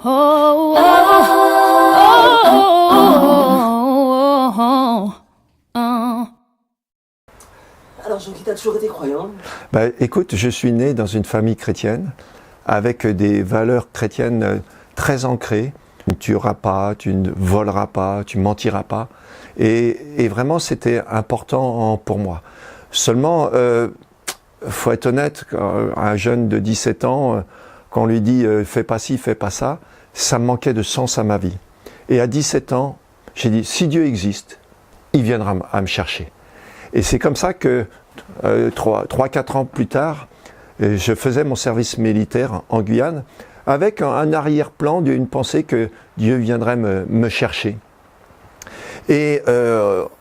Alors Jean-Guy, t'as toujours été croyant? Écoute, je suis né dans une famille chrétienne avec des valeurs chrétiennes très ancrées. Tu ne tueras pas, tu ne voleras pas, tu ne mentiras pas. Et vraiment, c'était important pour moi. Seulement, faut être honnête, un jeune de 17 ans, quand on lui dit « fais pas ci, fais pas ça », ça manquait de sens à ma vie. Et à 17 ans, j'ai dit « si Dieu existe, il viendra à me chercher ». Et c'est comme ça que 3-4 ans plus tard, je faisais mon service militaire en Guyane avec un arrière-plan d'une pensée que Dieu viendrait me chercher. Et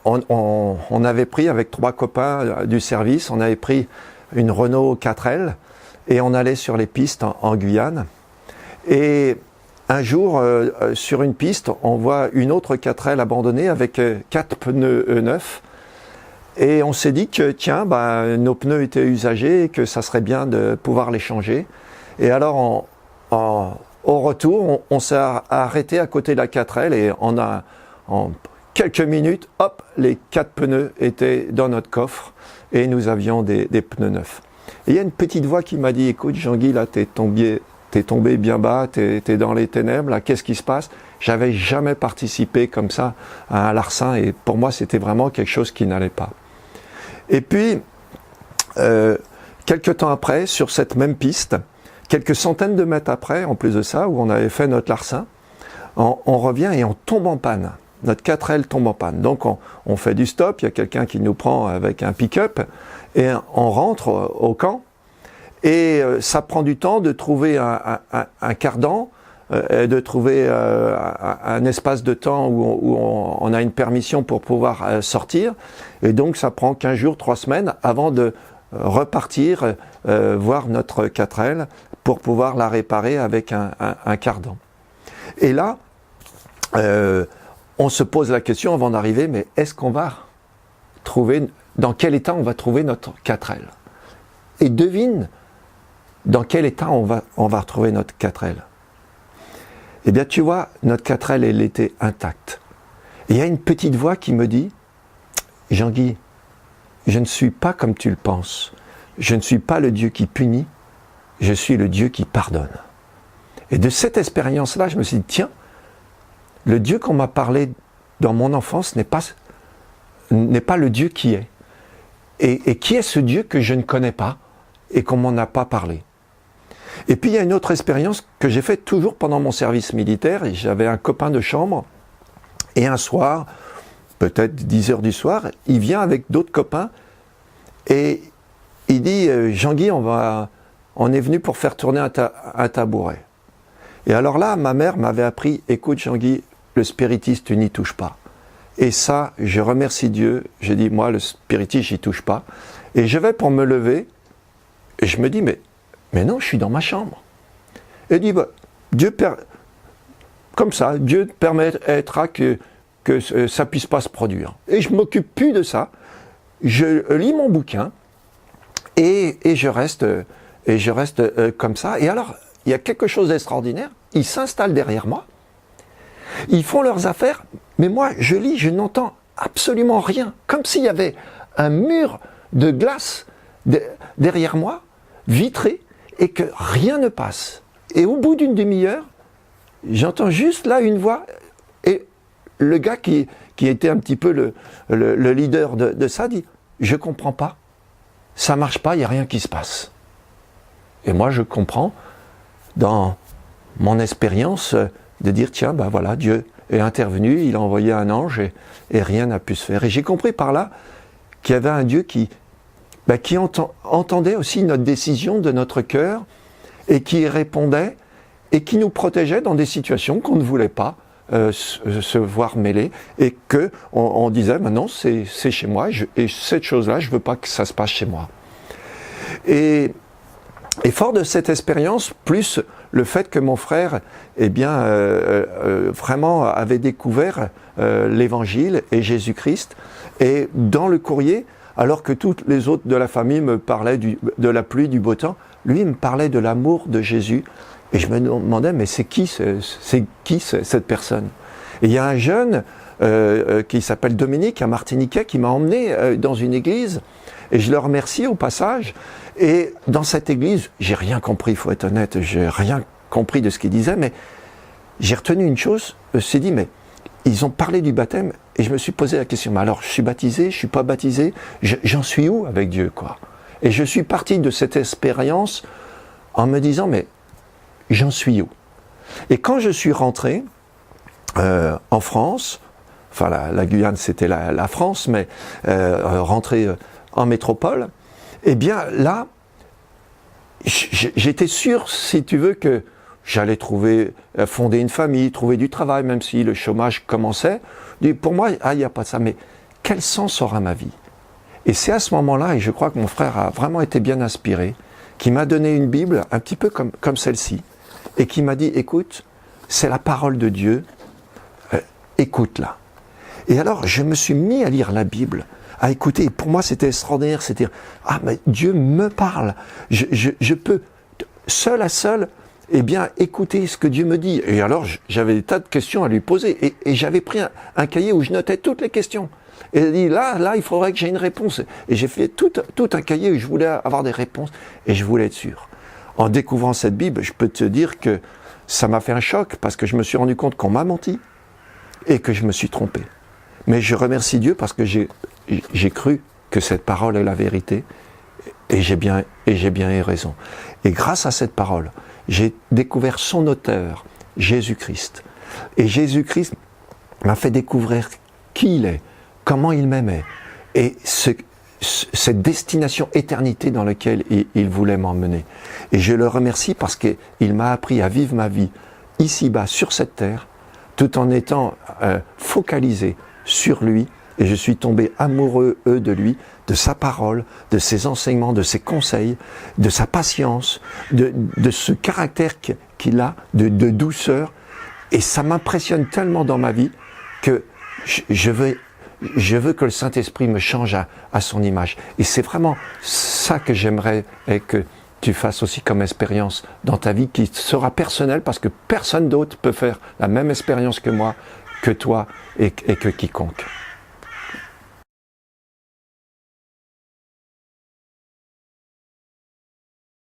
on avait pris avec 3 copains du service, on avait pris une Renault 4L et on allait sur les pistes en Guyane. Et un jour, sur une piste, on voit une autre 4L abandonnée avec 4 pneus neufs. Et on s'est dit que tiens, nos pneus étaient usagés et que ça serait bien de pouvoir les changer. Et alors, au retour, on s'est arrêté à côté de la 4L et en quelques minutes, hop, les 4 pneus étaient dans notre coffre et nous avions des pneus neufs. Et il y a une petite voix qui m'a dit, écoute Jean-Guy, là t'es tombé bien bas, t'es dans les ténèbres, là qu'est-ce qui se passe? J'avais jamais participé comme ça à un larcin et pour moi c'était vraiment quelque chose qui n'allait pas. Et puis, quelques temps après, sur cette même piste, quelques centaines de mètres après, en plus de ça, où on avait fait notre larcin, on revient et on tombe en panne. Notre 4L tombe en panne. Donc on fait du stop, il y a quelqu'un qui nous prend avec un pick-up et on rentre au camp. Et ça prend du temps de trouver un cardan, de trouver un espace de temps où on a une permission pour pouvoir sortir. Et donc ça prend 15 jours, 3 semaines avant de repartir voir notre 4L pour pouvoir la réparer avec un cardan. Et là, on se pose la question avant d'arriver, mais est-ce qu'on va trouver, dans quel état on va trouver notre 4L? Et devine dans quel état on va retrouver notre 4L. Eh bien, tu vois, notre 4L, elle était intacte. Et il y a une petite voix qui me dit, Jean-Guy, je ne suis pas comme tu le penses. Je ne suis pas le Dieu qui punit, je suis le Dieu qui pardonne. Et de cette expérience-là, je me suis dit, tiens, le Dieu qu'on m'a parlé dans mon enfance n'est pas le Dieu qui est. Et qui est ce Dieu que je ne connais pas et qu'on m'en a pas parlé? Et puis il y a une autre expérience que j'ai faite toujours pendant mon service militaire. Et j'avais un copain de chambre et un soir, peut-être 10 heures du soir, il vient avec d'autres copains et il dit « Jean-Guy, on est venu pour faire tourner un tabouret ». Et alors là, ma mère m'avait appris « Écoute Jean-Guy, le spiritiste, tu n'y touches pas ». Et ça, je remercie Dieu. J'ai dit « Moi, le spiritiste, j'y touche pas ». Et je vais pour me lever et je me dis « Mais non, je suis dans ma chambre ». Et il dit comme ça, Dieu permettra que ça puisse pas se produire. Et je m'occupe plus de ça. Je lis mon bouquin et je reste comme ça. Et alors, il y a quelque chose d'extraordinaire. Ils s'installent derrière moi. Ils font leurs affaires. Mais moi, je lis, je n'entends absolument rien. Comme s'il y avait un mur de glace derrière moi, vitré, et que rien ne passe. Et au bout d'une demi-heure, j'entends juste là une voix, et le gars qui était un petit peu le leader de ça dit « Je comprends pas, ça marche pas, il n'y a rien qui se passe ». Et moi je comprends, dans mon expérience, de dire « Tiens, voilà, Dieu est intervenu, il a envoyé un ange et rien n'a pu se faire ». Et j'ai compris par là qu'il y avait un Dieu qui entendait aussi notre décision de notre cœur et qui répondait et qui nous protégeait dans des situations qu'on ne voulait pas se voir mêler et qu'on disait non, c'est chez moi et cette chose-là, je ne veux pas que ça se passe chez moi. Et fort de cette expérience, plus le fait que mon frère vraiment avait découvert l'Évangile et Jésus-Christ, et dans le courrier, alors que toutes les autres de la famille me parlaient de la pluie, du beau temps, lui il me parlait de l'amour de Jésus Et je me demandais, mais c'est qui cette personne? Et il y a un jeune qui s'appelle Dominique, un Martiniquais, qui m'a emmené dans une église, et je le remercie au passage. Et dans cette église, j'ai rien compris, il faut être honnête, j'ai rien compris de ce qu'il disait, mais j'ai retenu une chose, je me suis dit, mais ils ont parlé du baptême, et je me suis posé la question, mais alors je suis baptisé, je suis pas baptisé, j'en suis où avec Dieu, quoi? Et je suis parti de cette expérience en me disant, mais j'en suis où? Et quand je suis rentré en France, enfin la Guyane c'était la France, mais rentré en métropole, eh bien là, j'étais sûr, si tu veux, que j'allais fonder une famille, trouver du travail, même si le chômage commençait. Pour moi, il n'y a pas de ça, mais quel sens aura ma vie? Et c'est à ce moment-là, et je crois que mon frère a vraiment été bien inspiré, qui m'a donné une Bible un petit peu comme celle-ci, et qui m'a dit, écoute, c'est la parole de Dieu, écoute-la. Et alors, je me suis mis à lire la Bible, à écouter, et pour moi c'était extraordinaire, c'était, ah mais Dieu me parle, je peux, seul à seul, eh bien, écouter ce que Dieu me dit. Et alors, j'avais des tas de questions à lui poser, et j'avais pris un cahier où je notais toutes les questions. Et il dit, là, il faudrait que j'ai une réponse. Et j'ai fait tout un cahier où je voulais avoir des réponses, et je voulais être sûr. En découvrant cette Bible, je peux te dire que ça m'a fait un choc, parce que je me suis rendu compte qu'on m'a menti, et que je me suis trompé. Mais je remercie Dieu parce que j'ai cru que cette parole est la vérité, et j'ai bien eu raison. Et grâce à cette parole, j'ai découvert son auteur, Jésus-Christ. Et Jésus-Christ m'a fait découvrir qui il est, comment il m'aimait, et cette destination éternité dans laquelle il voulait m'emmener. Et je le remercie parce qu'il m'a appris à vivre ma vie ici-bas, sur cette terre, tout en étant focalisé sur lui, et je suis tombé amoureux de lui, de sa parole, de ses enseignements, de ses conseils, de sa patience, de ce caractère qu'il a, de douceur, et ça m'impressionne tellement dans ma vie que je veux que le Saint-Esprit me change à son image. Et c'est vraiment ça que j'aimerais que tu fasses aussi comme expérience dans ta vie, qui sera personnelle, parce que personne d'autre peut faire la même expérience que moi, que toi et que quiconque.